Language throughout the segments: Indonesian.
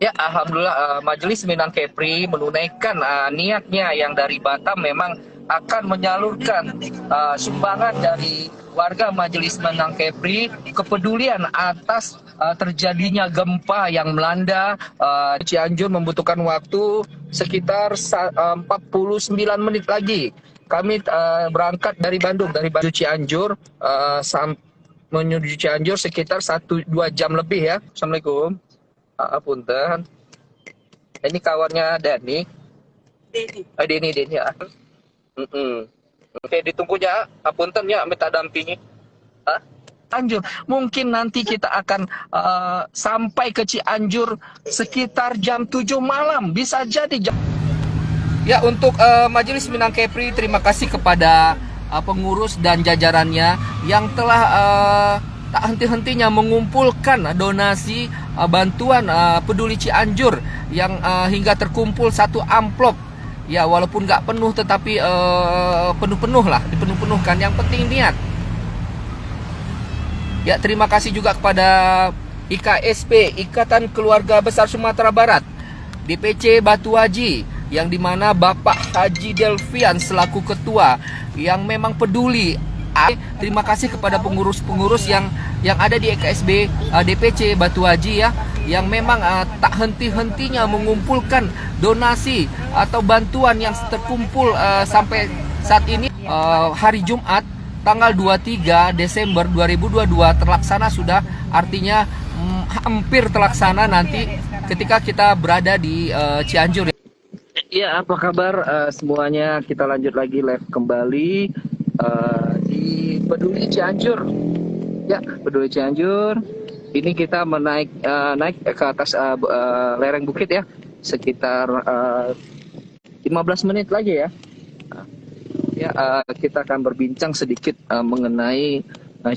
Ya, alhamdulillah Majelis Minang Kepri menunaikan niatnya yang dari Batam memang akan menyalurkan sumbangan dari warga Majelis Minang Kepri kepedulian atas terjadinya gempa yang melanda Cianjur membutuhkan waktu sekitar 49 menit lagi. Kami berangkat dari Bandung Cianjur menuju Cianjur sekitar 1-2 jam lebih ya. Assalamualaikum. Punten. Ini kawannya Dani. Deni ya. Oke, ditunggunya. Punten ya, minta dampingi. Cianjur. Mungkin nanti kita akan sampai ke Cianjur sekitar jam 7 malam. Bisa jadi jam. Ya, untuk Majelis Minang Kepri, terima kasih kepada pengurus dan jajarannya yang telah tak henti-hentinya mengumpulkan donasi bantuan peduli Cianjur yang hingga terkumpul 1 amplop. Ya, walaupun nggak penuh tetapi penuh-penuh lah, dipenuh-penuhkan. Yang penting niat. Ya, terima kasih juga kepada IKSP, Ikatan Keluarga Besar Sumatera Barat, DPC Batu Haji, yang dimana Bapak Haji Delvian selaku ketua yang memang peduli. Terima kasih kepada pengurus-pengurus yang ada di IKSB DPC Batu Haji ya, yang memang tak henti-hentinya mengumpulkan donasi atau bantuan yang terkumpul sampai saat ini. Hari Jumat tanggal 23 Desember 2022 terlaksana sudah, artinya hampir terlaksana nanti ketika kita berada di Cianjur. Ya, apa kabar semuanya? Kita lanjut lagi live kembali di Peduli Cianjur. Ya, Peduli Cianjur. Ini kita naik ke atas lereng bukit ya, sekitar 15 menit lagi ya. Ya, kita akan berbincang sedikit mengenai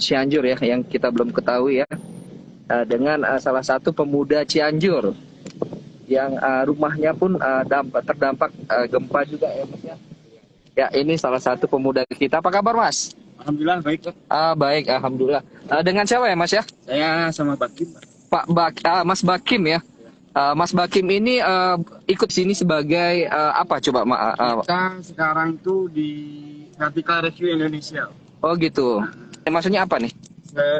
Cianjur ya, yang kita belum ketahui ya, dengan salah satu pemuda Cianjur yang rumahnya pun terdampak gempa juga ya Mas ya. Ya, ini salah satu pemuda kita. Apa kabar Mas? Alhamdulillah baik. Baik, alhamdulillah. Dengan siapa ya Mas ya? Saya sama Bakim. Mas Bakim ya. Mas Bakim ini ikut sini sebagai apa coba? Kita sekarang tuh di Vertical Rescue Indonesia. Oh gitu. Maksudnya apa nih?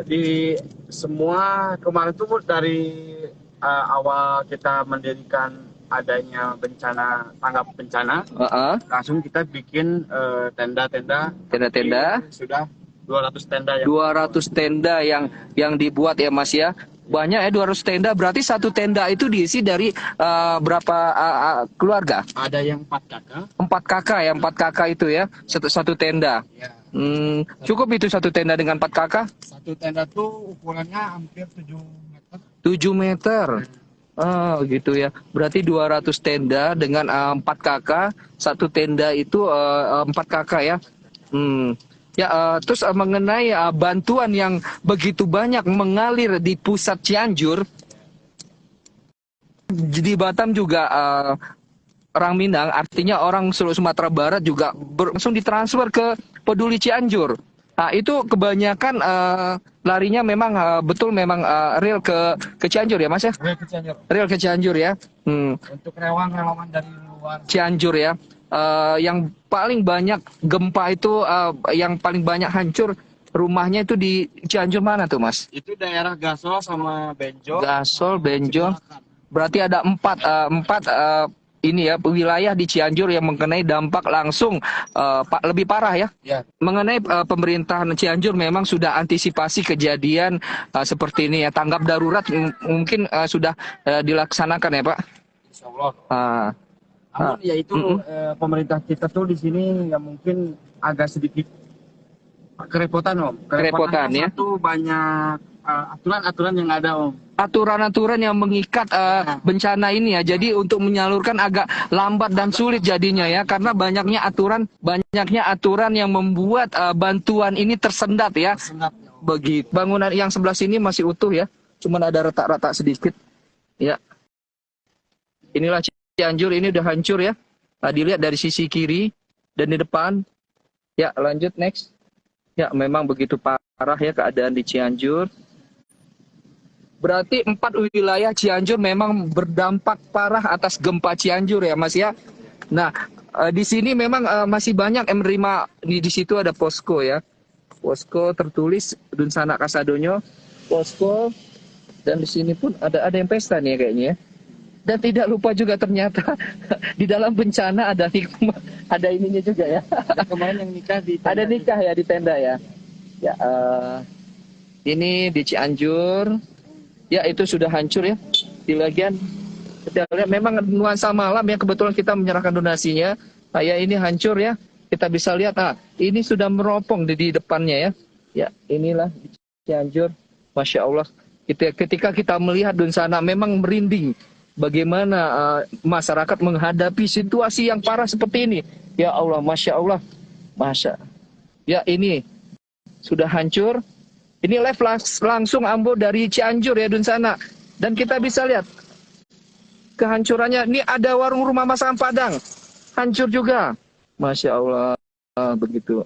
Di semua kemarin tuh dari awal kita mendirikan adanya bencana, tanggap bencana, langsung kita bikin tenda-tenda. Sudah 200 tenda yang 200 tenda yang dibuat ya Mas ya. Banyak ya 200 tenda, berarti satu tenda itu diisi dari berapa keluarga? Ada yang 4 kakak. 4 kakak ya, 4 kakak itu ya, satu tenda. Ya. Cukup itu satu tenda dengan 4 kakak? Satu tenda tuh ukurannya hampir 7 meter. 7 meter. Oh gitu ya. Berarti 200 tenda dengan 4 kakak, satu tenda itu 4 kakak ya. Ya, terus mengenai bantuan yang begitu banyak mengalir di pusat Cianjur, di Batam juga orang Minang, artinya orang seluruh Sumatera Barat juga langsung ditransfer ke Peduli Cianjur. Nah, itu kebanyakan larinya memang betul memang real ke Cianjur ya Mas ya? Real ke Cianjur. Real ke Cianjur ya. Untuk relawan dari luar Cianjur ya. Yang paling banyak gempa itu yang paling banyak hancur rumahnya itu di Cianjur mana tuh Mas? Itu daerah Gasol sama Benjol. Gasol, Benjol. Berarti ada empat ini ya wilayah di Cianjur yang mengenai dampak langsung lebih parah ya. Ya. Mengenai pemerintahan Cianjur memang sudah antisipasi kejadian seperti ini ya. Tanggap darurat mungkin sudah dilaksanakan ya Pak. Insya Allah. Namun ya itu pemerintah kita tuh di sini ya mungkin agak sedikit kerepotan Om. Kerepotan ya. Satu banyak aturan-aturan yang ada Om. Aturan-aturan yang mengikat bencana ini ya. Jadi untuk menyalurkan agak lambat dan sulit jadinya ya, karena banyaknya aturan yang membuat bantuan ini tersendat ya. Begitu. Bangunan yang sebelah sini masih utuh ya. Cuman ada retak-retak sedikit. Ya. Inilah Cianjur, ini udah hancur ya. Dilihat dari sisi kiri dan di depan. Ya, lanjut next. Ya, memang begitu parah ya keadaan di Cianjur. Berarti 4 wilayah Cianjur memang berdampak parah atas gempa Cianjur ya Mas ya. Nah, di sini memang masih banyak yang menerima, di situ ada posko ya. Posko tertulis Dunsana Kasadonyo, posko, dan di sini pun ada yang pesta nih kayaknya ya. Dan tidak lupa juga ternyata di dalam bencana ada hikmah, ada ininya juga ya. Ada kemarin yang nikah di Ada nikah ya di tenda ya. Ya, ini di Cianjur. Ya, itu sudah hancur ya. Di bagian kita lihat memang nuansa malam ya, kebetulan kita menyerahkan donasinya. Ya, ini hancur ya. Kita bisa lihat, ini sudah meropong di depannya ya. Ya, inilah di Cianjur. Masya Allah. Ketika kita melihat Dunsana memang merinding. Bagaimana masyarakat menghadapi situasi yang parah seperti ini. Ya Allah, Masya Allah. Ya, ini sudah hancur. Ini live langsung Ambo dari Cianjur ya Dunsana. Dan kita bisa lihat kehancurannya. Ini ada warung rumah masakan Padang. Hancur juga. Masya Allah. Begitu.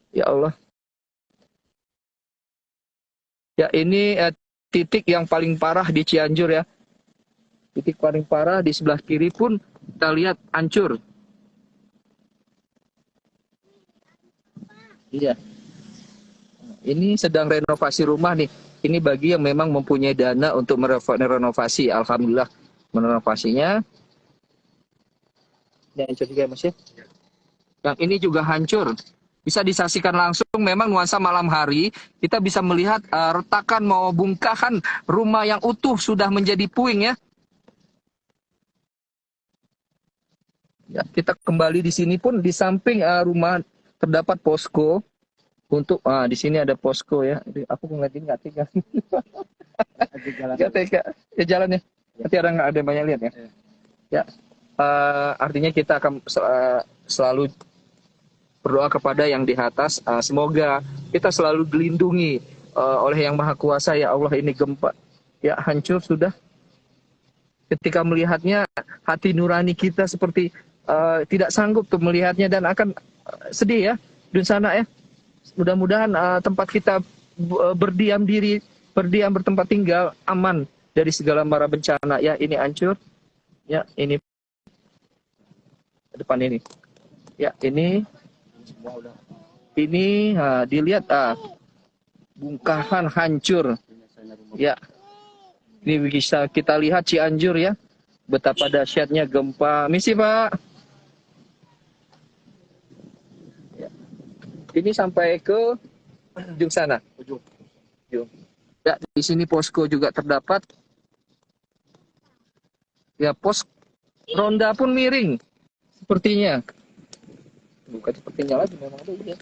Ya Allah. Ya, ini titik yang paling parah di Cianjur ya. Titik paling parah di sebelah kiri pun kita lihat hancur. Iya. Ini sedang renovasi rumah nih. Ini bagi yang memang mempunyai dana untuk merenovasi. Alhamdulillah merenovasinya. Ini hancur juga Mas ya. Yang ini juga hancur. Bisa disaksikan langsung, memang nuansa malam hari. Kita bisa melihat retakan mau bongkahan rumah yang utuh sudah menjadi puing ya. Ya, kita kembali di sini pun di samping rumah terdapat posko. Untuk di sini ada posko ya. Aku ngeliat ini nggak tega. Nggak tega. Ya jalan ya. Nanti nggak ada yang banyak lihat ya. Ya. Artinya kita akan selalu berdoa kepada yang di atas. Semoga kita selalu dilindungi oleh Yang Maha Kuasa ya Allah. Ini gempa ya hancur sudah. Ketika melihatnya hati nurani kita seperti tidak sanggup tuh melihatnya dan akan sedih ya. Dunsana ya. Mudah-mudahan tempat kita berdiam bertempat tinggal aman dari segala mara bencana. Ya, ini hancur. Ya, ini depan ini. Ya, ini dilihat bongkahan hancur. Ya. Ini bisa kita lihat Cianjur ya. Betapa dahsyatnya gempa. Misi, Pak. Ini sampai ke ujung sana. Ujung. Ya, di sini posko juga terdapat. Ya, pos ronda pun miring. Sepertinya. Bukan sepertinya lagi, memang ada ya.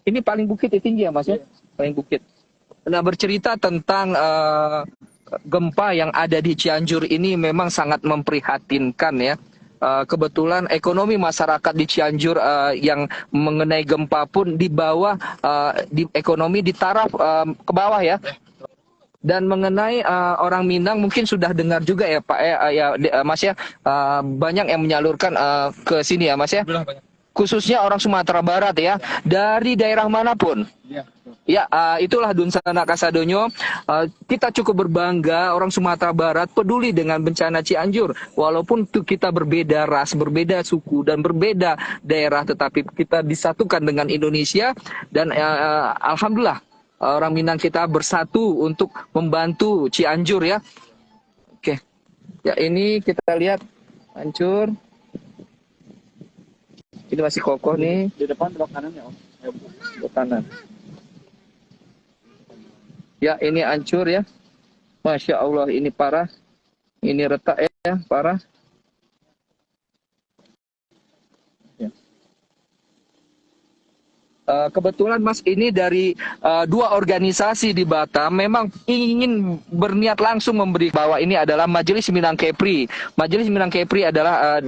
Ini paling bukit ya, tinggi ya Mas ya? Paling bukit. Nah, bercerita tentang gempa yang ada di Cianjur ini memang sangat memprihatinkan ya. Kebetulan ekonomi masyarakat di Cianjur yang mengenai gempa pun di bawah, di ekonomi di taraf ke bawah ya. Dan mengenai orang Minang mungkin sudah dengar juga ya Pak Mas ya, banyak yang menyalurkan ke sini ya Mas ya. Khususnya orang Sumatera Barat ya, dari daerah manapun. Ya, itulah Dunsana Kasadonyo. Kita cukup berbangga orang Sumatera Barat peduli dengan bencana Cianjur. Walaupun kita berbeda ras, berbeda suku, dan berbeda daerah, tetapi kita disatukan dengan Indonesia. Dan Alhamdulillah orang Minang kita bersatu untuk membantu Cianjur ya. Oke, ya ini kita lihat hancur. Ini masih kokoh nih. Di depan belok kanan ya Om. Belok kanan. Ya, ini hancur ya. Masya Allah, ini parah. Ini retak ya, parah. Ya. Kebetulan Mas ini dari dua organisasi di Batam memang ingin berniat langsung memberi bahwa ini adalah Majelis Minang Kepri. Majelis Minang Kepri adalah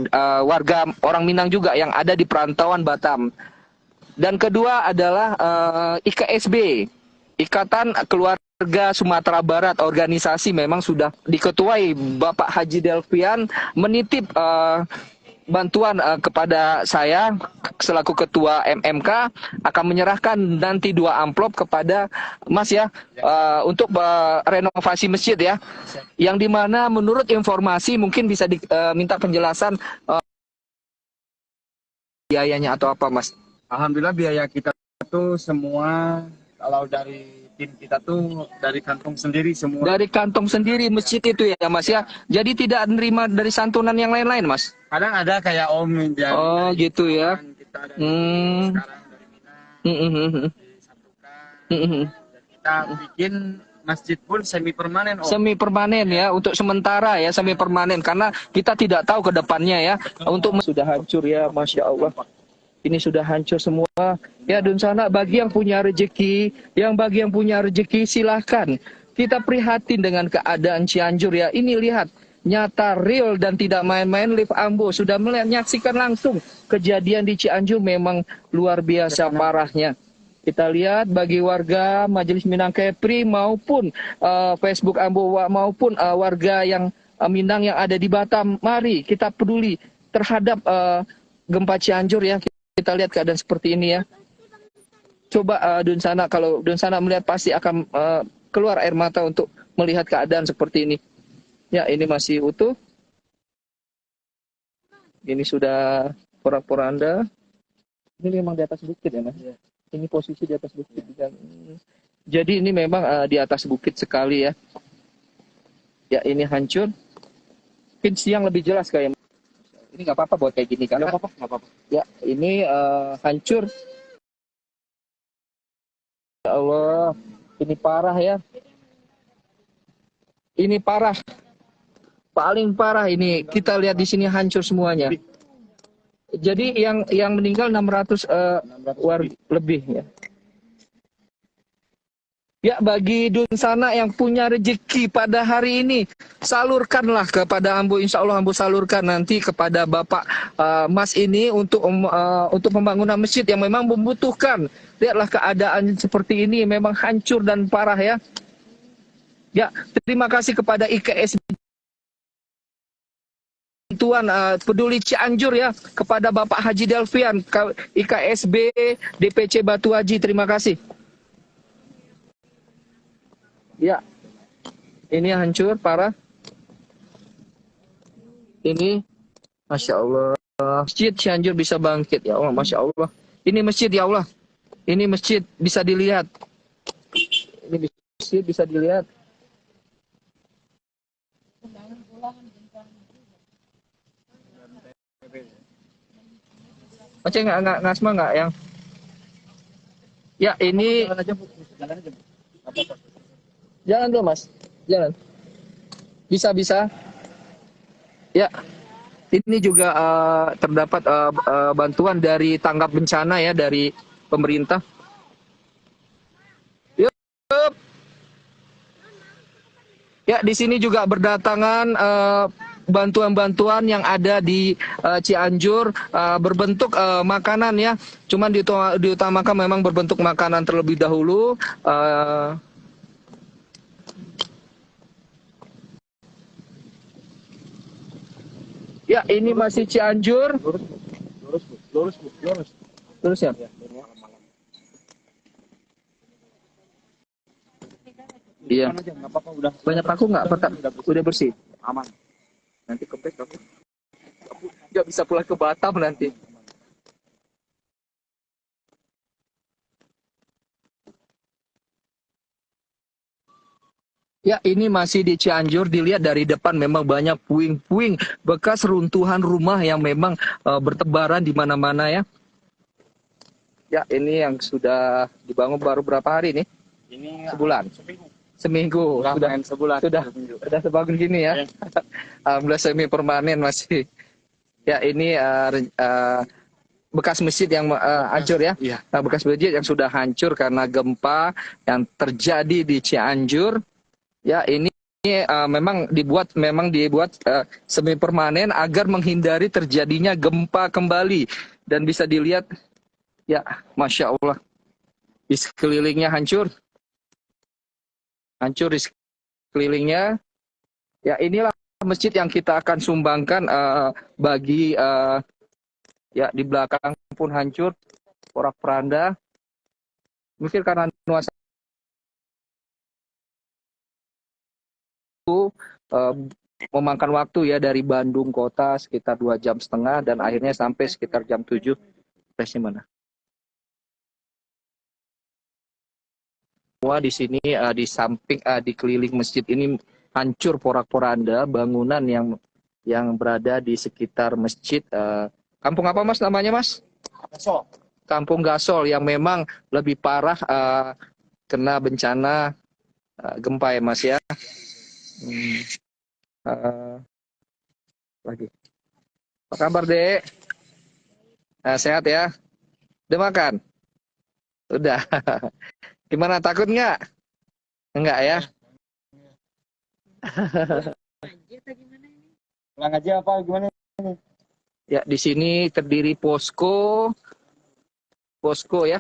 warga orang Minang juga yang ada di perantauan Batam. Dan kedua adalah IKSB, Ikatan Keluarga Sumatera Barat. Organisasi memang sudah diketuai Bapak Haji Delvian menitip bantuan kepada saya selaku ketua MMK akan menyerahkan nanti 2 amplop kepada Mas ya, untuk renovasi masjid ya. Yang dimana menurut informasi mungkin bisa diminta penjelasan biayanya atau apa Mas? Alhamdulillah biaya kita tuh semua, kalau dari tim kita tuh dari kantong sendiri semua. Dari kantong sendiri masjid itu ya Mas ya. Jadi tidak menerima dari santunan yang lain-lain Mas? Kadang ada kayak Om yang Oh gitu ya. kita dari Hmm. sekarang dari Mina disatukan. Dan kita bikin masjid pun semi permanen Om. Semi permanen ya, untuk sementara ya, semi permanen karena kita tidak tahu ke depannya ya. Untuk sudah hancur ya, Masya Allah. Ini sudah hancur semua. Ya Dunsana, bagi yang punya rezeki, bagi yang punya rezeki silahkan. Kita prihatin dengan keadaan Cianjur ya. Ini lihat, nyata real dan tidak main-main. Live Ambo sudah menyaksikan langsung kejadian di Cianjur, memang luar biasa parahnya. Kita lihat bagi warga Majelis Minang Kepri maupun Facebook Ambo maupun warga yang Minang yang ada di Batam, mari kita peduli terhadap gempa Cianjur ya. Kita lihat keadaan seperti ini ya. Coba Dunsana, kalau Dunsana melihat pasti akan keluar air mata untuk melihat keadaan seperti ini. Ya, ini masih utuh. Ini sudah porak-poranda. Ini memang di atas bukit ya Mas? Ya. Ini posisi di atas bukit. Jadi ini memang di atas bukit sekali ya. Ya, ini hancur. Mungkin siang lebih jelas kayak. Ini nggak apa-apa buat kayak gini kan? Nggak apa-apa. Ya, ini hancur. Ya Allah, ini parah ya. Ini parah. Paling parah ini. Kita lihat di sini hancur semuanya. Jadi yang meninggal 600 warga lebih ya. Ya, bagi Dunsana yang punya rezeki pada hari ini, salurkanlah kepada Ambo. Insya Allah Ambo salurkan nanti kepada Bapak Mas ini untuk pembangunan masjid yang memang membutuhkan. Lihatlah keadaan seperti ini, memang hancur dan parah ya. Ya, terima kasih kepada IKS Bantuan Peduli Cianjur ya, kepada Bapak Haji Delvian, IKSB DPC Batu Haji, terima kasih. Ya, ini hancur parah. Ini, Masya Allah, masjid Cianjur bisa bangkit ya Allah, Masya Allah. Ini masjid ya Allah, ini masjid bisa dilihat. Ini masjid bisa dilihat. Aceh nggak ngasma nggak yang? Ya ini. Jalan dulu Mas, jalan. Bisa. Ya, ini juga terdapat bantuan dari tanggap bencana ya dari pemerintah. Yup. Ya, di sini juga berdatangan bantuan-bantuan yang ada di Cianjur berbentuk makanan ya. Cuman diutamakan memang berbentuk makanan terlebih dahulu. Ya, ini masih Cianjur. Lurus ya. Iya. Banyak paku nggak? Udah bersih. Aman. Nanti kebek aku. Nggak bisa pulang ke Batam nanti. Ya, ini masih di Cianjur. Dilihat dari depan memang banyak puing-puing bekas runtuhan rumah yang memang bertebaran di mana-mana ya. Ya, ini yang sudah dibangun baru berapa hari nih? Ini sebulan. Seminggu. Sudah sebagus gini ya. Alhamdulillah semi permanen masih. Ya, ini bekas masjid yang hancur ya. Nah, bekas masjid yang sudah hancur karena gempa yang terjadi di Cianjur. Ya, ini memang dibuat semi permanen agar menghindari terjadinya gempa kembali. Dan bisa dilihat ya, Masya Allah, di sekelilingnya hancur di sekelilingnya. Ya, inilah masjid yang kita akan sumbangkan bagi ya di belakang pun hancur, porak-poranda. Mungkin karena nuansa itu memakan waktu ya dari Bandung kota sekitar 2,5 jam dan akhirnya sampai sekitar jam 7. Presnya mana? Semua di sini di samping di keliling masjid ini hancur porak-poranda, bangunan yang berada di sekitar masjid. Kampung apa Mas namanya Mas? Gasol. Kampung Gasol yang memang lebih parah kena bencana gempa ya Mas ya. Lagi. Apa kabar Dek? Sehat ya? Udah makan? Udah. Gimana, takut nggak? Enggak ya? Pulang aja apa gimana? Ya, di sini terdiri posko ya.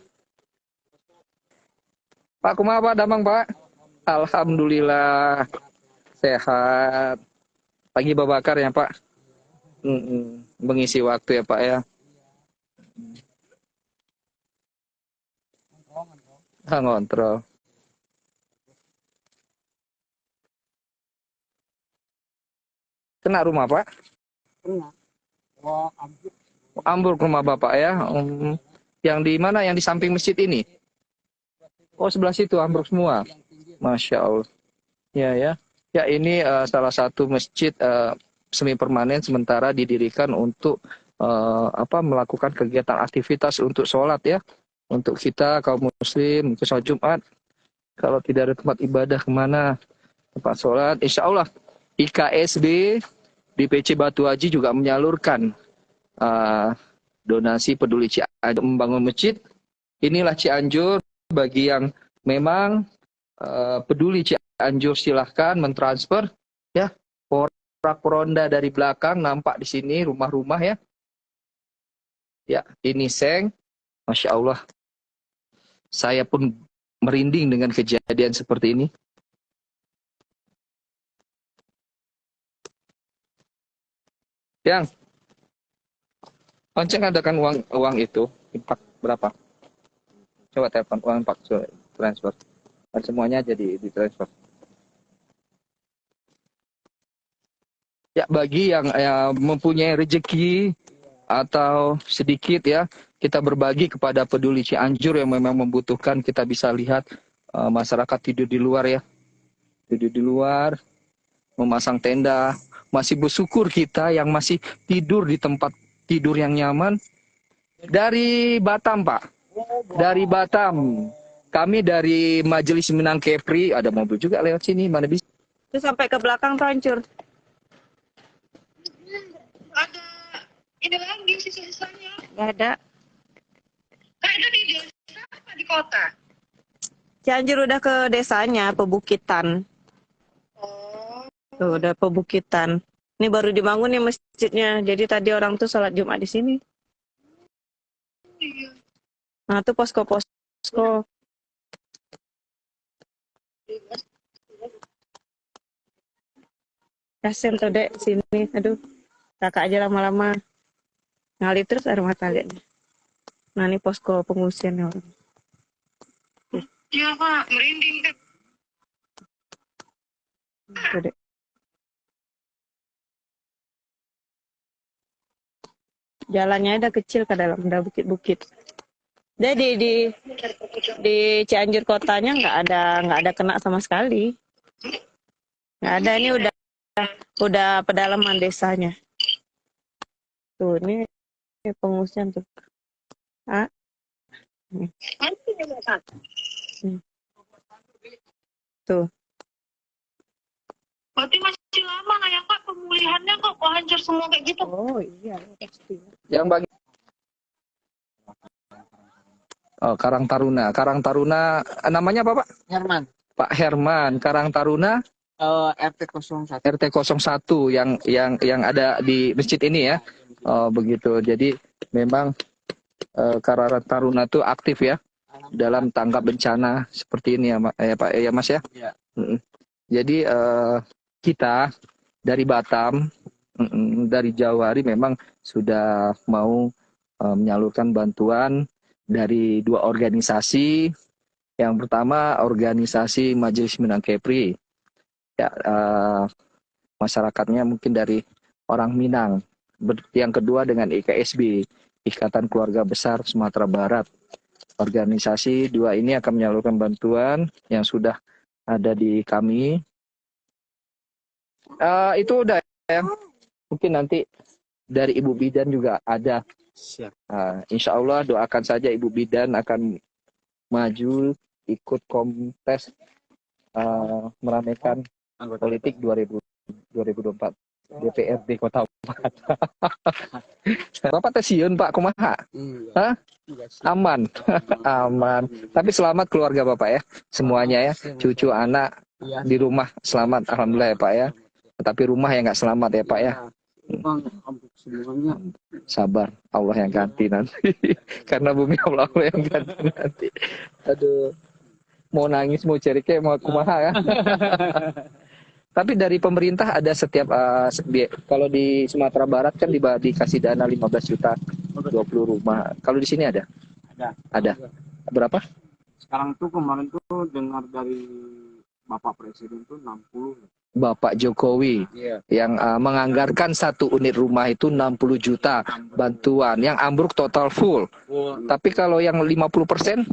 Pak, kumaha Pak, damang Pak? Alhamdulillah sehat. Pagi babakar ya Pak. Mengisi waktu ya Pak ya. Ngontrol. Kena rumah Pak? Kena. Wah, ambruk. Ambruk rumah Bapak ya. Yang di mana? Yang di samping masjid ini? Oh, sebelah situ ambruk semua. Masya Allah. Ya ya. Ya, ini salah satu masjid semi permanen sementara didirikan untuk melakukan kegiatan aktivitas untuk sholat ya. Untuk kita kaum muslim, untuk sholat Jumat. Kalau tidak ada tempat ibadah kemana? Tempat sholat. Insya Allah IKSB di PC Batu Haji juga menyalurkan donasi peduli Cianjur membangun masjid. Inilah Cianjur, bagi yang memang peduli Cianjur silahkan mentransfer ya. Porak-poranda dari belakang nampak di sini rumah-rumah ya. Ya, ini seng. Masya Allah. Saya pun merinding dengan kejadian seperti ini. Yang Onceng adakan uang itu impak berapa? Coba telepon uang impak transfer. Dan semuanya jadi ditransfer. Ya, bagi yang mempunyai rezeki atau sedikit ya, kita berbagi kepada peduli Cianjur yang memang membutuhkan. Kita bisa lihat masyarakat tidur di luar ya. Tidur di luar, memasang tenda. Masih bersyukur kita yang masih tidur di tempat tidur yang nyaman. Dari Batam Pak. Dari Batam. Kami dari Majelis Minang Kepri, ada mobil juga lewat sini, mana bisa. Itu sampai ke belakang tuh hancur. Ada ini lagi sisa-sisanya. Gak ada. Kak itu di desa apa di kota? Cianjur udah ke desanya, pebukitan. Oh, Tuh, udah pebukitan. Ini baru dibangun nih masjidnya. Jadi tadi orang tuh sholat Jumat di sini. iya. Nah, tuh posko-posko. Kasian tuh Dek sini. Aduh, kakak aja lama-lama ngalir terus air mata liatnya. Nah, ini posko pengungsian orang. Iya Kak, merinding Kak. Tuh Dek. Jalannya ada kecil ke dalam, udah bukit-bukit. Jadi di Cianjur kotanya nggak ada kena sama sekali. Nggak ada, ini udah pedalaman desanya. Tuh, ini pengungsian tuh. Ah, Nanti juga Kak. tuh. Berarti masih lama nggak ya Kak pemulihannya kok hancur semua kayak gitu? Oh iya, pasti. Yang bagi Karang Taruna. Karang Taruna namanya apa Pak? Herman. Pak Herman. Karang Taruna RT 01. RT 01 yang ada di masjid ini ya. Oh, begitu. Jadi memang Karang Taruna itu aktif ya dalam tanggap bencana seperti ini ya, Pak ya Mas ya. Iya. Jadi kita dari Batam, dari Jawari memang sudah mau menyalurkan bantuan dari dua organisasi. Yang pertama organisasi Majelis Minang Kepri, ya, masyarakatnya mungkin dari orang Minang. Yang kedua dengan IKSB, Ikatan Keluarga Besar Sumatera Barat. Organisasi dua ini akan menyalurkan bantuan yang sudah ada di kami. Itu udah ya. Mungkin nanti dari Ibu Bidan juga ada. Siap. Insya Allah doakan saja Ibu Bidan akan maju ikut kontes meramaikan politik 2024 DPRD Kota Batam. Bapak tesiun Pak kumaha? Hah? Aman. Aman. Tapi selamat keluarga Bapak ya. Semuanya ya. Cucu, anak di rumah selamat. Alhamdulillah ya Pak ya. Tapi rumah yang nggak selamat ya Pak ya. Sabar. Allah yang ganti nanti. Karena bumi Allah yang ganti nanti. Aduh. Mau nangis, mau cari kayak mau kumaha ya. Tapi dari pemerintah ada setiap kalau di Sumatera Barat kan dikasih dana 15 juta 20 rumah. Kalau di sini ada? Ada. Berapa? Sekarang tuh kemarin tuh dengar dari Bapak Presiden tuh 60. Bapak Jokowi yang menganggarkan satu unit rumah itu 60 juta bantuan. Yang ambruk total full. Tapi kalau yang 50%?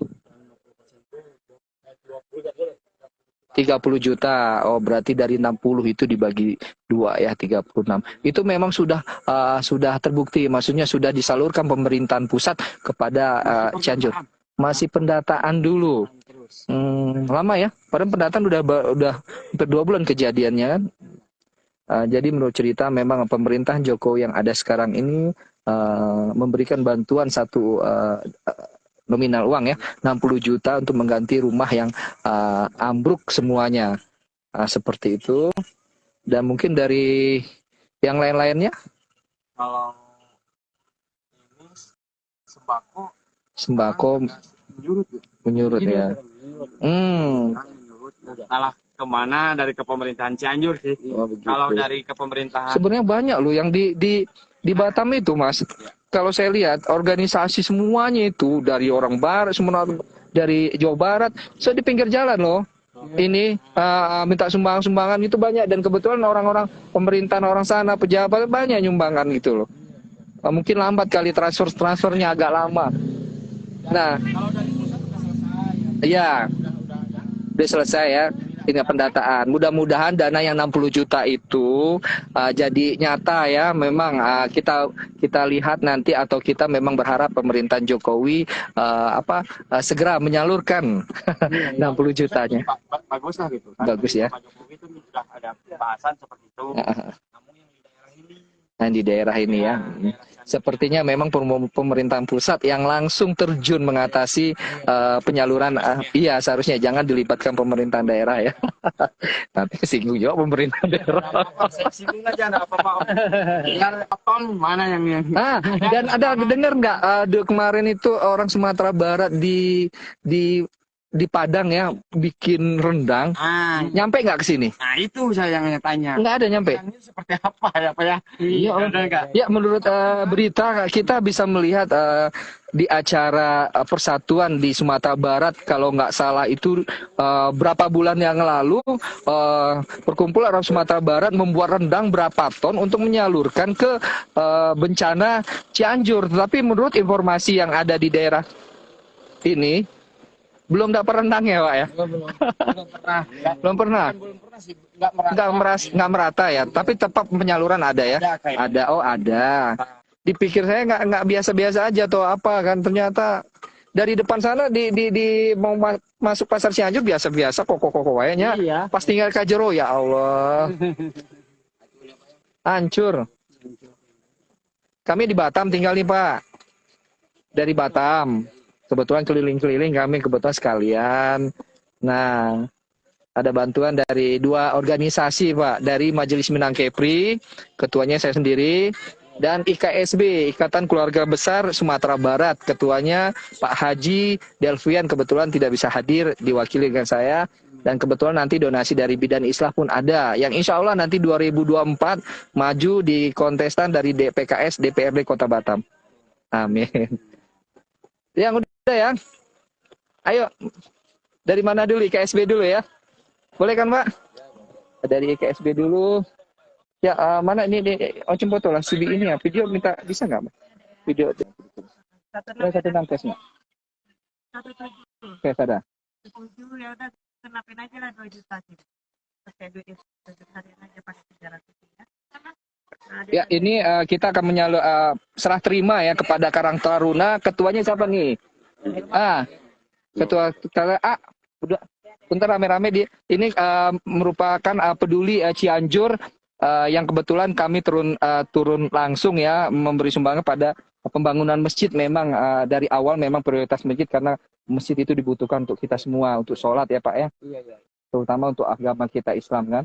30 juta. Oh, berarti dari 60 itu dibagi 2 ya, 36. Itu memang sudah terbukti, maksudnya sudah disalurkan pemerintahan pusat kepada Cianjur. Masih pendataan dulu. Lama ya. Padahal pendataan udah hampir 2 bulan kejadiannya kan. Jadi menurut cerita memang pemerintahan Jokowi yang ada sekarang ini memberikan bantuan satu nominal uang ya 60 juta untuk mengganti rumah yang ambruk semuanya, seperti itu. Dan mungkin dari yang lain-lainnya, Kalau ini sembako menyurut ya. Salah kemana dari kepemerintahan Cianjur sih. Kalau dari kepemerintahan Sebenarnya banyak loh yang di Batam itu Mas. Kalau saya lihat organisasi semuanya itu dari orang barat, semua dari Jawa Barat, saya di pinggir jalan loh. Ini minta sumbangan itu banyak, dan kebetulan orang-orang pemerintahan orang sana, pejabat banyak nyumbangan gitu loh. Mungkin lambat kali transfernya agak lama. Nah, ya udah selesai ya. Ini pendataan. Mudah-mudahan dana yang 60 juta itu jadi nyata ya. Memang kita lihat nanti, atau kita memang berharap pemerintahan Jokowi segera menyalurkan 60 jutanya. bagus lah gitu. Bagus ya. Pak Jokowi itu sudah ada pembahasan seperti itu. Namun yang di daerah ini. Nah, di daerah ini ya. Sepertinya memang pemerintahan pusat yang langsung terjun mengatasi penyaluran. Iya, seharusnya jangan dilibatkan pemerintahan daerah ya. Nanti kesinggung juga pemerintahan daerah. Singgung aja, enggak apa-apa. Tinggal ton mana yang Dan ada dengar nggak kemarin itu orang Sumatera Barat di Padang ya bikin rendang. Nyampe nggak ke sini? Nah, itu saya yang tanya. Nggak ada nyampe. Ini seperti apa ya Pak ya? Iya, enggak? ya menurut berita kita bisa melihat di acara persatuan di Sumatera Barat, kalau nggak salah itu berapa bulan yang lalu perkumpulan orang Sumatera Barat membuat rendang berapa ton untuk menyalurkan ke bencana Cianjur. Tetapi menurut informasi yang ada di daerah ini belum dapat rendang ya Pak ya? Belum pernah. Nggak merata ya. Tapi tetap penyaluran ada ya? Ada. Oh ada. Dipikir saya nggak biasa-biasa aja atau apa kan, ternyata dari depan sana di mau masuk pasar Cianjur biasa-biasa kok kayaknya. Iya. Pas tinggal Kajero ya Allah. Hancur. Kami di Batam tinggal nih Pak. Dari Batam. Kebetulan keliling-keliling kami kebetulan sekalian. Nah, ada bantuan dari dua organisasi Pak. Dari Majelis Minang Kepri, ketuanya saya sendiri. Dan IKSB, Ikatan Keluarga Besar Sumatera Barat, ketuanya Pak Haji Delvian kebetulan tidak bisa hadir, diwakili dengan saya. Dan kebetulan nanti donasi dari Bidan Islah pun ada, yang insya Allah nanti 2024 maju di kontestan dari DPKS DPRD Kota Batam. Amin. Yang udah ya, ayo dari mana dulu? IKSB dulu ya, boleh kan Pak? Dari IKSB dulu. Ya, mana ini Ocem foto lah CV ini ya. Video minta bisa nggak, Mbak? Video. Satu enam tes nggak? Oke, ada. 7 ya udah kenapin aja lah 2 juta sih. Pakai duit itu harian aja pakai 300 ya. Nah, Ya, ini kita akan serah terima ya kepada Karang Taruna. Ketuanya siapa nih? Ketua udah. Bentar rame-rame dia. Ini merupakan peduli Cianjur yang kebetulan kami turun langsung ya memberi sumbangan pada pembangunan masjid. Memang dari awal memang prioritas masjid karena masjid itu dibutuhkan untuk kita semua untuk sholat ya Pak ya. Iya. Terutama untuk agama kita Islam kan.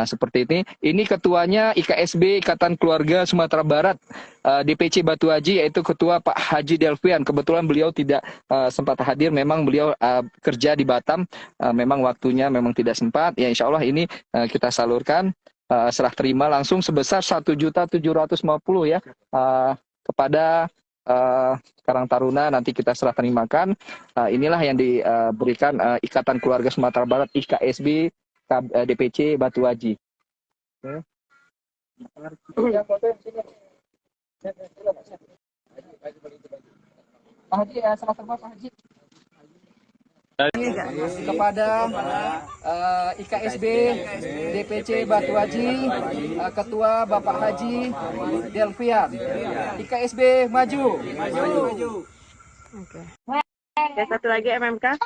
Seperti ini. Ini ketuanya IKSB Ikatan Keluarga Sumatera Barat DPC Batu Haji, yaitu ketua Pak Haji Delvian. Kebetulan beliau tidak sempat hadir, memang beliau kerja di Batam, memang waktunya memang tidak sempat. Ya insya Allah ini kita salurkan serah terima langsung sebesar 1.750.000 ya kepada Karang Taruna, nanti kita serah terimakan. Inilah yang diberikan Ikatan Keluarga Sumatera Barat IKSB DPC Batu Haji. Pak Haji, serah terima Pak Haji. Kepada IKSB DPC Batu Haji, Ketua Bapak Haji Delvian. IKSB maju. Oke. Ya satu lagi MMK.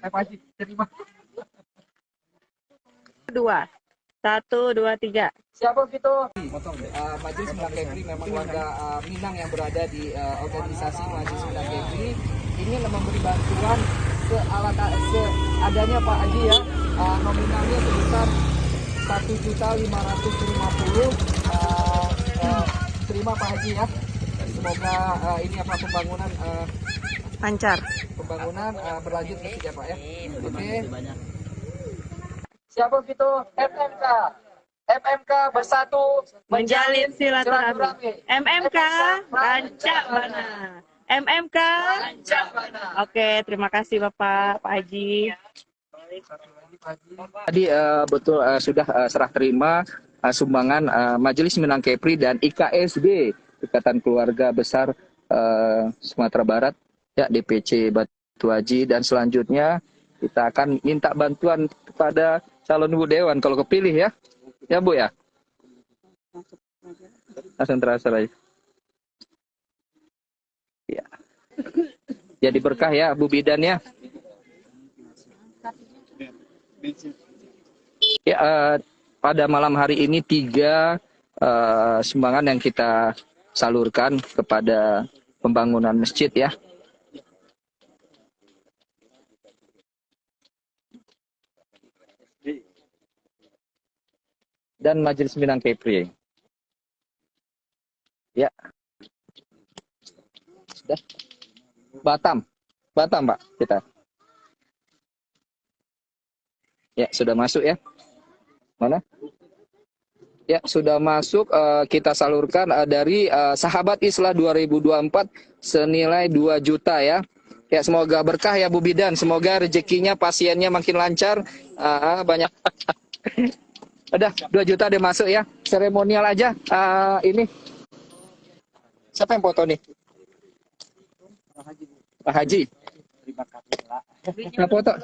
Pak Haji, terima. 2. 1, 2, 3. Siapa gitu? Majelis Minang Kepri memang warga Minang yang berada di organisasi Majelis Minang Kepri ingin memberi bantuan seadanya Pak Haji ya, nominalnya sebesar 1.550.000. Terima Pak Haji ya. Semoga ini pembangunan Lancar. berlanjut terus ya Pak ya. Oke. Siapa gitu? FMK bersatu Menjalin silaturahmi. MMK Rancak Bana. MMK Rancak Bana. Oke, terima kasih Bapak Pak Haji. Tadi betul sudah serah terima sumbangan Majelis Minang Kepri dan IKSB Ikatan Keluarga Besar Sumatera Barat ya DPC Batu Haji, dan selanjutnya kita akan minta bantuan kepada calon ibu dewan kalau kepilih ya Bu ya. Langsung transfer aja. Ya. Jadi berkah ya Bu Bidan ya. Ya, pada malam hari ini 3 sumbangan yang kita salurkan kepada pembangunan masjid ya. Dan Majelis Minang Kepri. Ya. Sudah. Batam Pak kita. Ya, sudah masuk ya. Mana? Ya, sudah masuk. Kita salurkan dari Sahabat Islah 2024 senilai 2 juta ya. Ya, semoga berkah ya Bu Bidan. Semoga rezekinya, pasiennya makin lancar. Banyak. Udah 2 juta udah masuk ya. Seremonial aja. Ini. Siapa yang foto nih? Pak Haji. Nah, foto.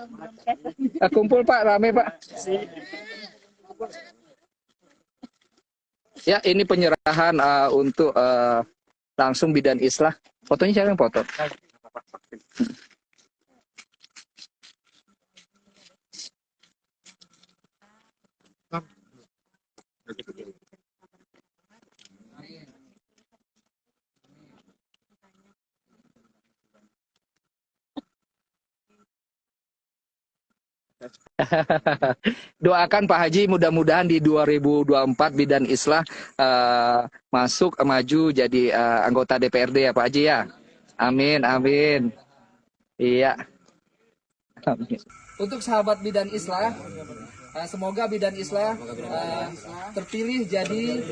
Kumpul Pak, rame Pak. Ya, ini penyerahan untuk langsung Bidan Islah. Fotonya siapa yang foto? Doakan Pak Haji mudah-mudahan di 2024 Bidan Islah masuk maju jadi anggota DPRD ya Pak Haji ya. Amin, amin. Iya. Amin. Untuk sahabat Bidan Islah, semoga Bidan Islah terpilih jadi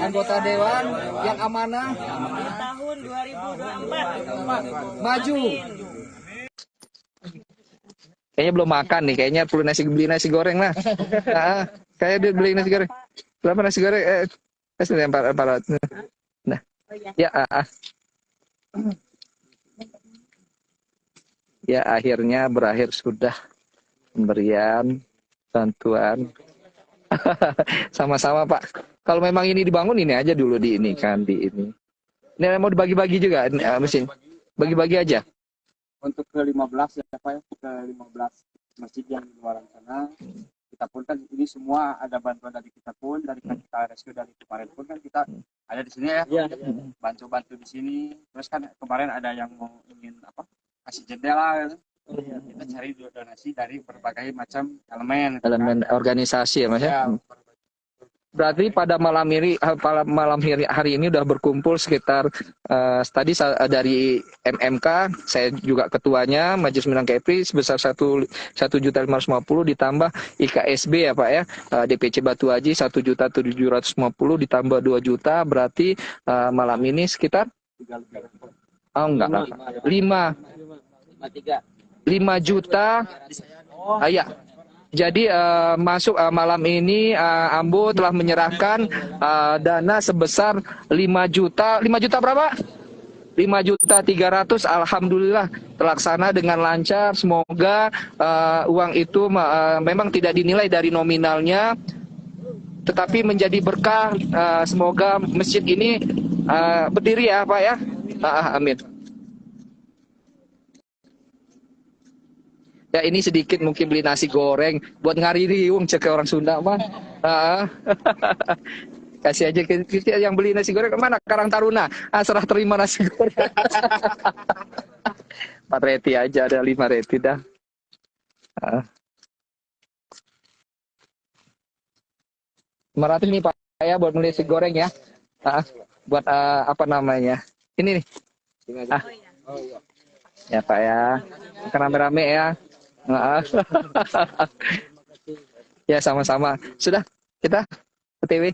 anggota dewan yang amanah Di tahun 2024. maju. Kayaknya belum makan nih, kayaknya perlu beli nasi goreng lah. Kayak dia beli nasi goreng. Berapa nasi goreng? Kasih 400. Nah, ya, ya akhirnya berakhir sudah pemberian bantuan. Sama-sama Pak. Kalau memang ini dibangun ini aja dulu di ini kan di ini. Ini mau dibagi-bagi juga mesin. Bagi-bagi aja. Untuk ke 15 ya Pak ya, ke 15 masjid yang di luar sana. Kita pun kan ini semua ada bantuan dari kita pun, dari kita rescue dari kemarin pun kan kita ada di sini ya. Bantu-bantu di sini. Terus kan kemarin ada yang mau ingin apa? Kasih jendela gitu. Kita cari donasi dari berbagai macam elemen. Elemen organisasi ya Mas ya. Berarti pada malam hari ini udah berkumpul sekitar tadi dari MMK, saya juga ketuanya Majelis Minang Kepri sebesar 1.550.000 ditambah IKSB ya Pak ya, DPC Batu Haji 1.750.000 ditambah 2 juta berarti malam ini sekitar enggak lah 5 juta. Ya. Jadi masuk malam ini Ambo telah menyerahkan dana sebesar 5 juta. 5 juta berapa? 5.300.000. Alhamdulillah terlaksana dengan lancar. Semoga uang itu memang tidak dinilai dari nominalnya, tetapi menjadi berkah. Semoga masjid ini berdiri ya Pak ya. Amin. Ya ini sedikit mungkin beli nasi goreng buat ngaririung cek orang Sunda mah. Kasih aja ke yang beli nasi goreng kemana? Karang Taruna. Serah terima nasi goreng. 4 reti aja ada 5 reti dah. Meratus nih Pak ya buat beli nasi goreng ya. Buat apa namanya? Ini nih. Ya Pak ya. Makan rame-rame ya. Ya sama-sama. Sudah kita OTW.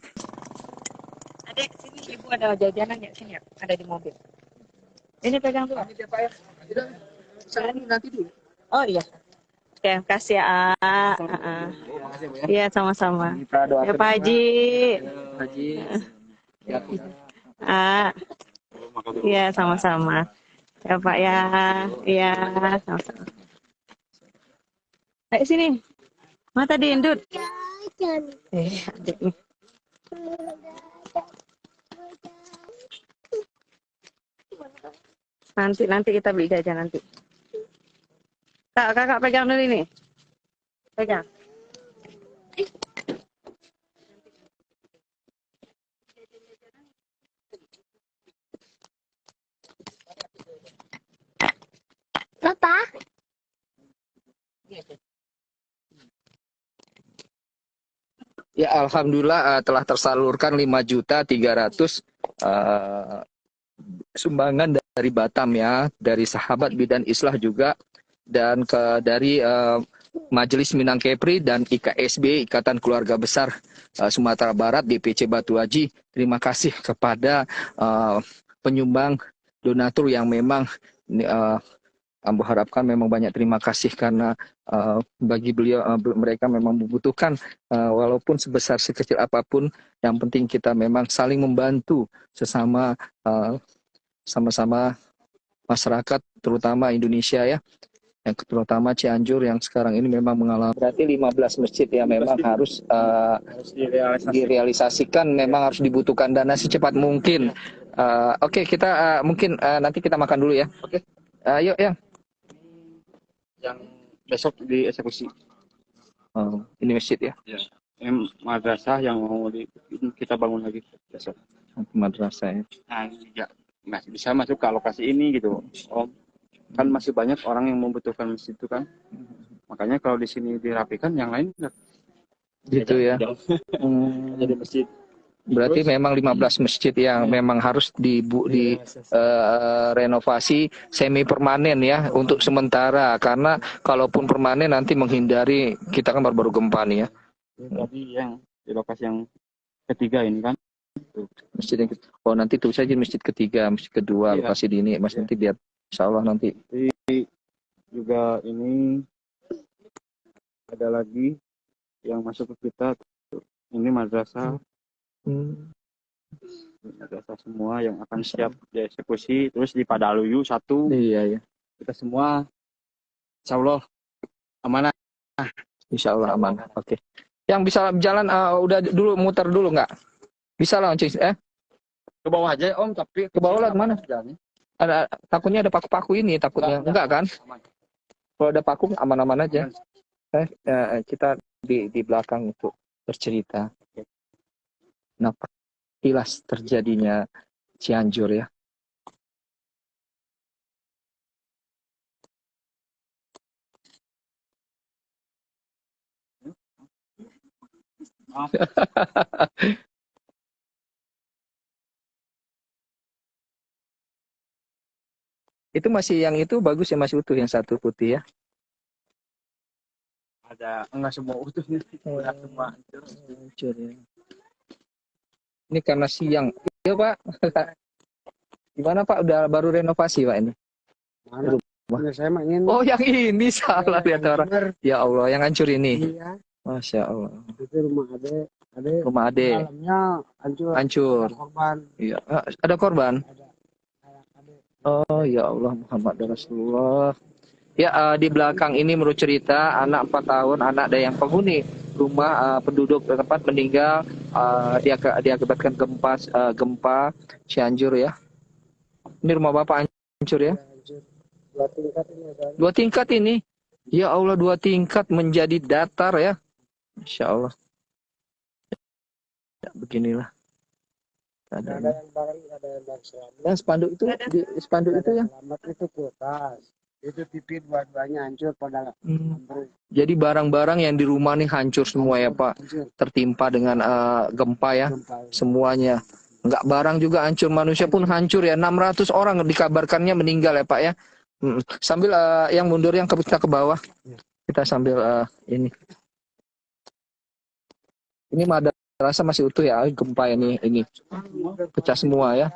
Adek, sini ibu ada jajanan ya sini ya, ada di mobil. Ini pegang dulu. Nanti dulu. Oh iya. Oke, kasih ya. Iya sama-sama. Ya Pak Haji. Haji. Iya sama-sama. Ya Pak ya. Iya sama-sama. Ayo sini. Mata diindut. Adik nih. Nanti kita beli jajan nanti. Kakak pegang dulu ini. Pegang. Papa. Ya alhamdulillah telah tersalurkan 5.300.000 sumbangan dari Batam ya, dari sahabat Bidan Islah juga dan dari Majelis Minang Kepri dan IKSB Ikatan Keluarga Besar Sumatera Barat DPC Batu Haji. Terima kasih kepada penyumbang donatur yang memang Ambo harapkan memang banyak terima kasih karena bagi beliau mereka memang membutuhkan walaupun sebesar sekecil apapun, yang penting kita memang saling membantu sesama sama-sama masyarakat terutama Indonesia ya, yang terutama Cianjur yang sekarang ini memang mengalami berarti 15 masjid ya memang harus direalisasikan, memang harus dibutuhkan dana secepat mungkin. Oke, kita mungkin nanti kita makan dulu ya. Oke. Yuk ya. Yang besok dieksekusi. Oh, ini masjid ya? Ya. Madrasah yang mau kita bangun lagi besok. Madrasah ya. Nah, nggak bisa masuk ke lokasi ini gitu, Om. Kan masih banyak orang yang membutuhkan masjid itu kan. Makanya kalau di sini dirapikan, yang lain nggak Gitu ya. jauh. Hmm. Jadi masjid. Berarti Terus, memang 15 masjid yang memang harus renovasi semi permanen ya untuk sementara, karena kalaupun permanen nanti menghindari, kita kan baru-baru gempa nih ya. tadi yang di lokasi yang ketiga ini kan. Masjid yang oh nanti tuh saja masjid ketiga, masjid kedua, Iya. lokasi di ini Mas, Iya. nanti biar insya Allah nanti. Juga ini ada lagi yang masuk ke kita. Ini madrasah. Madrasah semua yang akan siap dieksekusi. Terus di Padaluyu satu. Iya ya. Kita semua insya Allah amanah. Insya Allah aman. Oke. Yang bisa jalan udah dulu muter dulu nggak? Bisa lah cuy. Ke bawah aja Om, tapi Ke bawah lah kemana? Jalannya. Ada takutnya ada paku-paku ini, takutnya enggak kan? Aman. Kalau ada paku aman-aman aja. Kita di belakang untuk bercerita. Nah, kilas terjadinya Cianjur ya. Itu masih yang itu bagus ya, masih utuh yang satu putih ya. Ada enggak semua utuhnya. Enggak semua Hancur ya. Ini karena siang. Iya Pak. Gimana Pak? Udah baru renovasi Pak ini? Mana? Ya, saya mah ingin. Oh yang ini salah lihat orang. Bener. Ya Allah yang hancur ini. Iya, Masya Allah. itu rumah ade. Rumah Ade Malamnya hancur. hancur. Ada korban. Iya. Ada korban. Ada ade. Oh ya Allah Muhammad Rasulullah. Ya di belakang ini menurut cerita anak 4 tahun, anak ada yang penghuni rumah penduduk tempat meninggal diakibatkan gempa Cianjur ya. Ini rumah Bapak hancur ya. Hancur. 2 tingkat ini ada. 2 tingkat ini. Ya Allah 2 tingkat menjadi datar ya. Insya Allah. Ya, beginilah. Ada yang barang, ada yang barang selamat. Dan spanduk itu spanduk itu ya. Selamat itu ke atas. Itu TV dua-duanya hancur pada ambruk. Jadi barang-barang yang di rumah nih hancur semua ya Pak. Hancur. Tertimpa dengan gempa ya. Gempa. Semuanya. Enggak barang juga hancur, manusia pun hancur ya. 600 orang dikabarkannya meninggal ya Pak ya. Sambil yang mundur yang kita ke bawah. Kita sambil ini. Ini madrasah masih utuh ya, gempa ini pecah semua ya.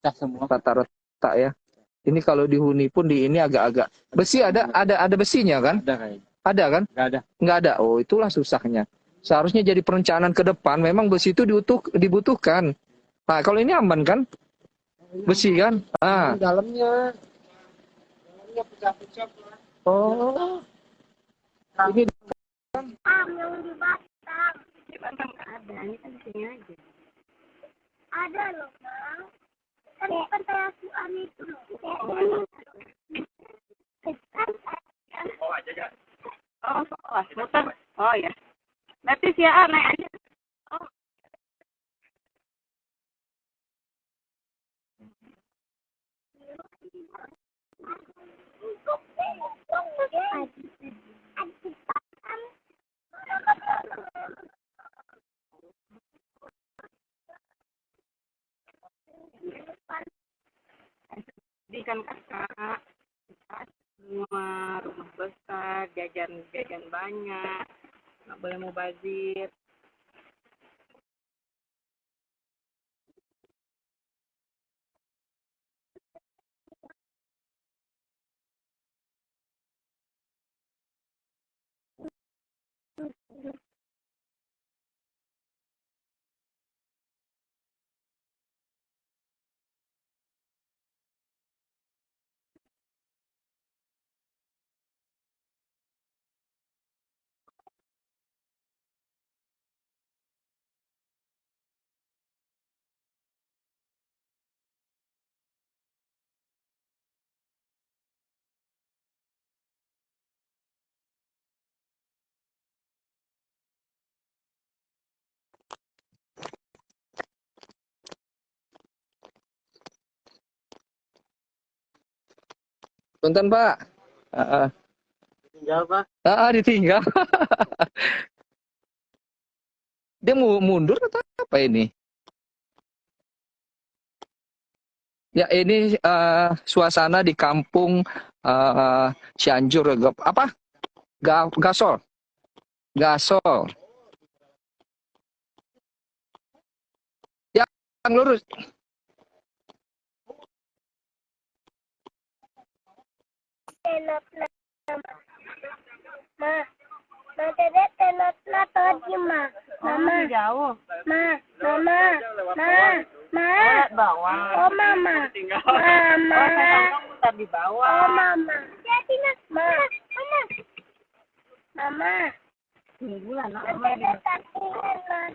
Pecah semua. Rata-rata ya. Ini kalau dihuni pun di ini agak-agak besi ada besinya kan? Ada kayaknya. Ada kan? Enggak ada. Nggak ada. Oh, itulah susahnya. Seharusnya jadi perencanaan ke depan. Memang besi itu dibutuhkan. Nah, kalau ini aman kan? Besi kan? Ah. Dalamnya pecah-pecah. Oh. Ini Yang di Batam. Di Batam ada, ini kan di sini aja. Ada loh, Bang. Kan di pantai asuhan itu loh. Oh, muter. Oh ya. Nanti siapa naik aja. Oh. Di kan kakak semua rumah besar, jajan banyak, nggak boleh mubazir. Punten Pak. Tinggal Pak. Ditinggal. Dia mau mundur atau apa ini? Ya ini suasana di kampung Cianjur. Apa? Gasol. Gasol. Yang lurus. Tenot ma, ma dede tenot na tadi ma, mama, Jauh. mama, ma, Bawah. oh mama, mama, Putar di oh bawah. mama, jadi nak, mama, Mingguan. dede tadi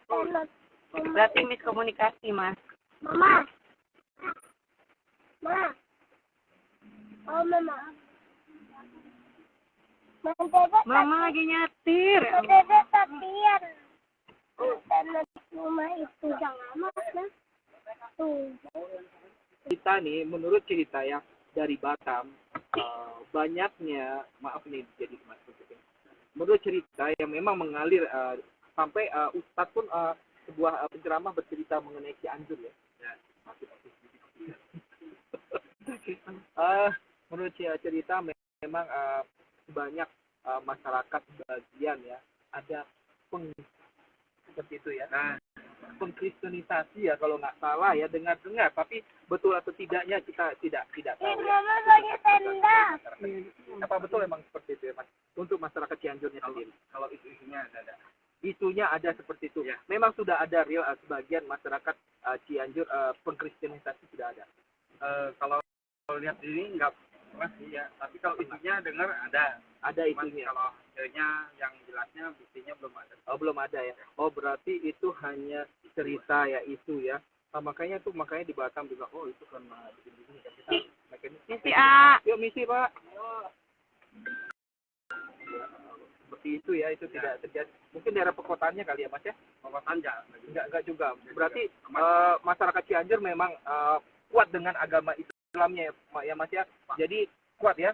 tenot, Berarti miskomunikasi, Mas. mama, oh mama. Mama lagi nyetir. Dede tatian. Tanah rumah itu jangan mas. Tuh. Kita nih, menurut cerita yang dari Batam, banyaknya, maaf nih jadi mas, menurut cerita yang memang mengalir sampai Ustadz pun sebuah penceramah bercerita mengenai Cianjur ya. Menurut cerita memang banyak masyarakat bagian ya ada seperti itu ya. Nah, pengkristenisasi ya kalau nggak salah ya dengar-dengar, tapi betul atau tidaknya kita tidak tahu. Ya. Mama lagi tenda. Apa betul emang seperti itu ya mas? Untuk masyarakat Cianjurnya sendiri. Kalau isunya ada. Isunya ada seperti itu. Ya. Memang sudah ada real sebagian masyarakat Cianjur pengkristenisasi sudah ada. Kalau lihat ini nggak masih ya, tapi kalau isunya dengar ada isunya. Kalau hasilnya yang jelasnya buktinya belum ada. Oh belum ada ya. Oh berarti itu hanya cerita ya isu ya. Makanya di Batam juga itu karena begini kan kita Misi A. yuk misi Pak. Seperti itu ya, itu tidak terjadi. Mungkin daerah perkotaannya kali ya mas ya. Perkotaan enggak juga. Berarti masyarakat Cianjur memang kuat dengan agama Islamnya ya mas ya. Jadi kuat ya.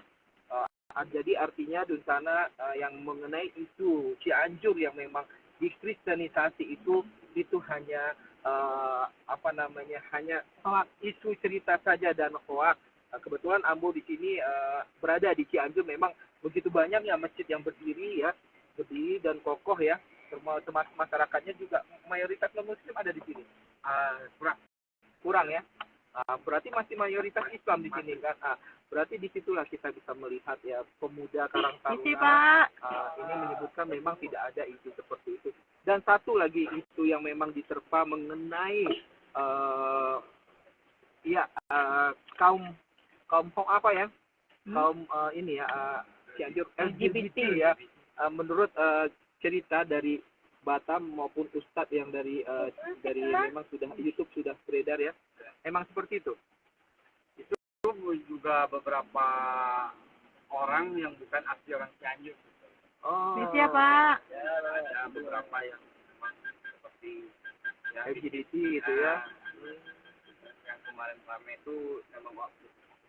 Jadi artinya di sana yang mengenai isu Cianjur yang memang dikristenisasi itu hanya hanya isu cerita saja dan hoax. Kebetulan Ambo di sini berada di Cianjur, memang begitu banyaknya masjid yang berdiri dan kokoh ya. Termasuk masyarakatnya juga mayoritas non muslim ada di sini. Kurang ya. Berarti masih mayoritas Islam di sini kan. Berarti disitulah kita bisa melihat ya pemuda Karang Misi, Taruna Pak. ini menyebutkan memang tidak ada isu seperti itu. Dan satu lagi isu yang memang diterpa mengenai kaum apa ya? Kaum ini ya Cianjur LGBT ya. Menurut cerita dari Batam maupun Ustadz yang dari memang sudah YouTube sudah beredar ya. Emang seperti itu. Itu juga beberapa orang yang bukan asli orang Cianjur. Oh. Misi apa? Ya, ada beberapa yang seperti ya, LGBT gitu ya. Yang kemarin ramai itu memang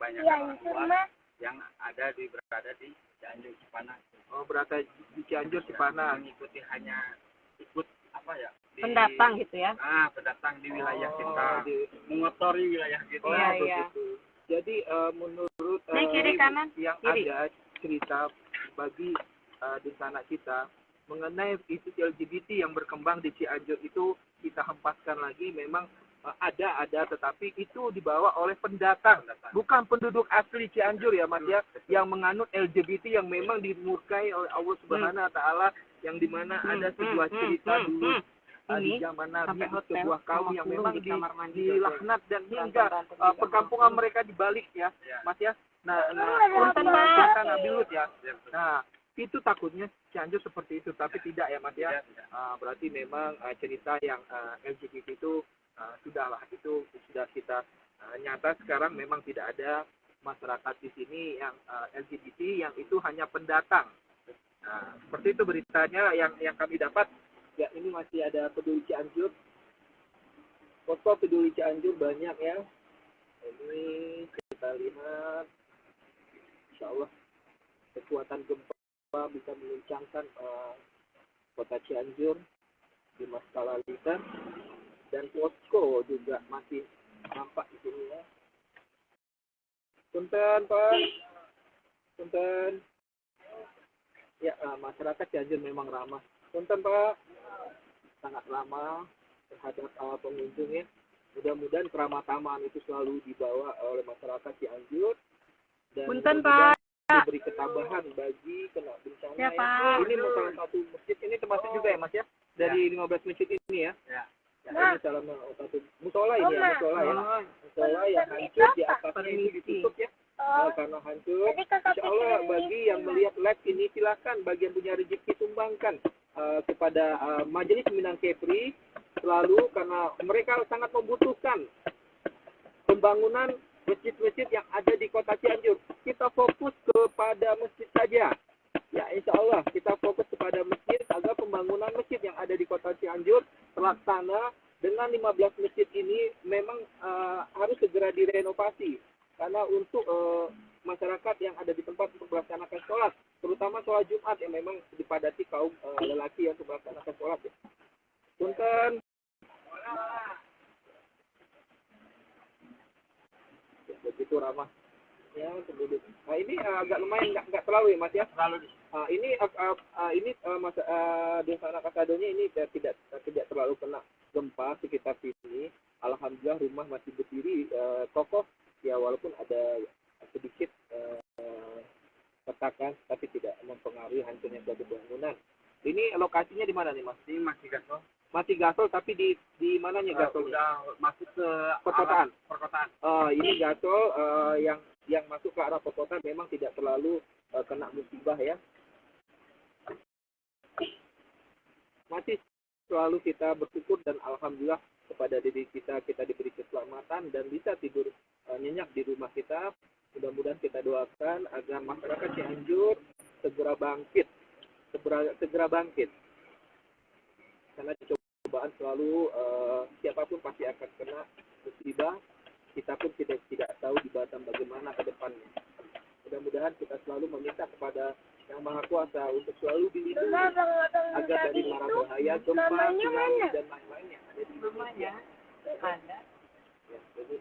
banyak orang luar yang berada di Cianjur Cipanah. Oh, berada di Cianjur Cipanah. Mengikuti hanya ikut apa ya? Pendatang gitu ya. Pendatang di wilayah kita, mengotori wilayah kita. Iya. Jadi menurut Ini kiri kanan, yang kiri. ada cerita bagi di sana kita mengenai isu LGBT yang berkembang di Cianjur itu kita hempaskan lagi memang ada tetapi itu dibawa oleh pendatang, bukan penduduk asli Cianjur ya Mas ya, yang menganut LGBT yang memang dimurkai oleh Allah Subhanahu wa taala, yang dimana ada sebuah cerita dulu di zaman Nabi sebuah kaum yang memang dilaknat dan hingga perkampungan mereka dibalik ya Mas ya. Nah Nabi Lut ya. Nah itu takutnya Cianjur seperti itu, tapi tidak ya Mas ya. Berarti memang cerita yang LGBT itu sudahlah, itu sudah kita nyata sekarang memang tidak ada masyarakat di sini yang LGBT yang itu hanya pendatang. Nah, seperti itu beritanya yang kami dapat. Ya ini masih ada peduli Cianjur. Posko peduli Cianjur banyak ya. Ini kita lihat, insya Allah kekuatan gempa bisa menguncangkan kota Cianjur di skala liter, dan posko juga masih nampak di sini ya. Punten Pak, punten. Ya, masyarakat Cianjur memang ramah. Punten Pak, sangat ramah terhadap pengunjung ya. Mudah-mudahan keramah-tamahan itu selalu dibawa oleh masyarakat Cianjur, dan Punten Pak. diberi ketabahan bagi kena bencana Ya, Pak. Ini salah satu masjid, ini termasuk juga ya Mas ya, dari 15 masjid ini ya. Ya, ini salah satu musola ini ya, musola ya. Musola yang hancur, di atasnya ini ditutup ya. Karena hancur. Insya Allah bagi yang melihat live ini silakan, bagi yang punya rezeki sumbangkan kepada Majelis Minang Kepri selalu, karena mereka sangat membutuhkan pembangunan masjid-masjid yang ada di kota Cianjur. Kita fokus kepada masjid saja. Ya, insya Allah kita fokus kepada masjid agar pembangunan masjid yang ada di kota Cianjur terlaksana. Dengan 15 masjid ini memang harus segera direnovasi. Karena untuk masyarakat yang ada di tempat untuk melaksanakan sholat, terutama sholat Jumat yang memang dipadati kaum lelaki yang untuk melaksanakan sholat. Ya. Punten. Ya, begitu ramah ya penduduk. Nah, ini agak lumayan, nggak terlalu ya Mas ya. Terlalu. Ini desa anak kasadonya ini tidak terlalu kena gempa sekitar sini. Alhamdulillah rumah masih berdiri kokoh ya, walaupun ada sedikit retakan, tapi tidak mempengaruhi hancurnya suatu bangunan. Ini lokasinya di mana nih Mas? Ini masih Gasol. Masih Gasol, tapi di mananya Gasol? Udah masuk ke perkotaan. Ini Gasol yang masuk ke arah perkotaan memang tidak terlalu kena musibah ya. Masih selalu kita bersyukur dan alhamdulillah kepada diri kita diberi keselamatan dan bisa tidur nyenyak di rumah kita. Mudah-mudahan kita doakan agar masyarakat Cianjur segera bangkit. Karena cobaan selalu siapapun pasti akan kena musibah. Kita pun tidak tahu di Batam bagaimana ke depannya. Mudah-mudahan kita selalu meminta kepada Yang Maha Kuasa untuk selalu dilindungi agar dari mara bahaya, gempa, tsunami, dan lain-lainnya. Ada di Indonesia. Ada. Ya, jadi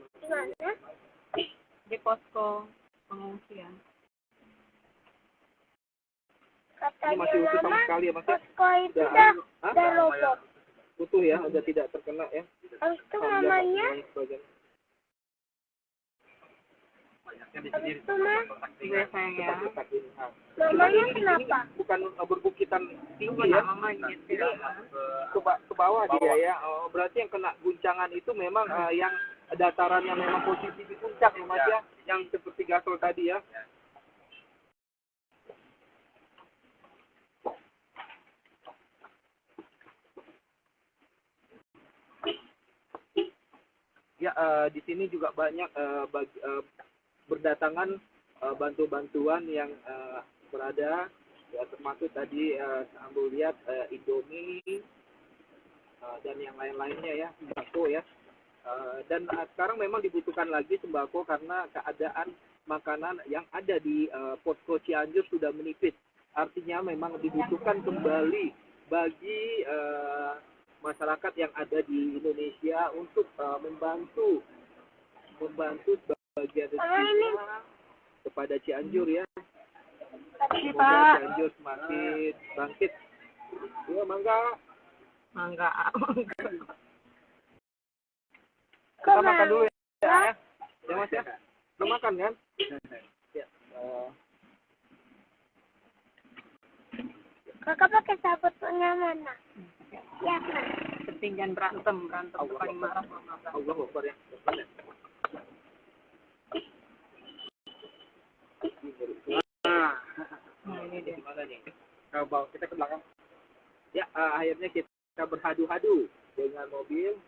Di posko pengungsian. ini masih utuh sama sekali ya Mas ya? Posko itu udah roboh. Utuh ya, udah tidak terkena ya. Habis itu mamanya, Gue sayang ya. mamanya kenapa? Bukan berbukitan tinggi ya. Ini ke bawah dia ya. Berarti yang kena guncangan itu memang yang datarannya memang posisi di puncak ya Mas ya. Yang seperti Gasol tadi ya. Ya, di sini juga banyak berdatangan bantuan yang berada, ya, termasuk tadi Ambo lihat Indomie dan yang lain-lainnya ya, sembako ya. Dan sekarang memang dibutuhkan lagi sembako karena keadaan makanan yang ada di posko Cianjur sudah menipis. Artinya memang dibutuhkan kembali bagi masyarakat yang ada di Indonesia untuk membantu sebagian rezekinya kepada Cianjur ya. Semoga Cianjur semakin bangkit. Ya, mangga. Kita makan dulu ya. Ya Mas ya. Belum makan kan? Ya. Kakak pakai sabut punya mana? Ya kan? Ketinggian berantem paling marah sama Abang. Allah Akbar ya. Ini dia. Gimana nih? Kita ke belakang. Ya, akhirnya kita berhadu-hadu dengan mobil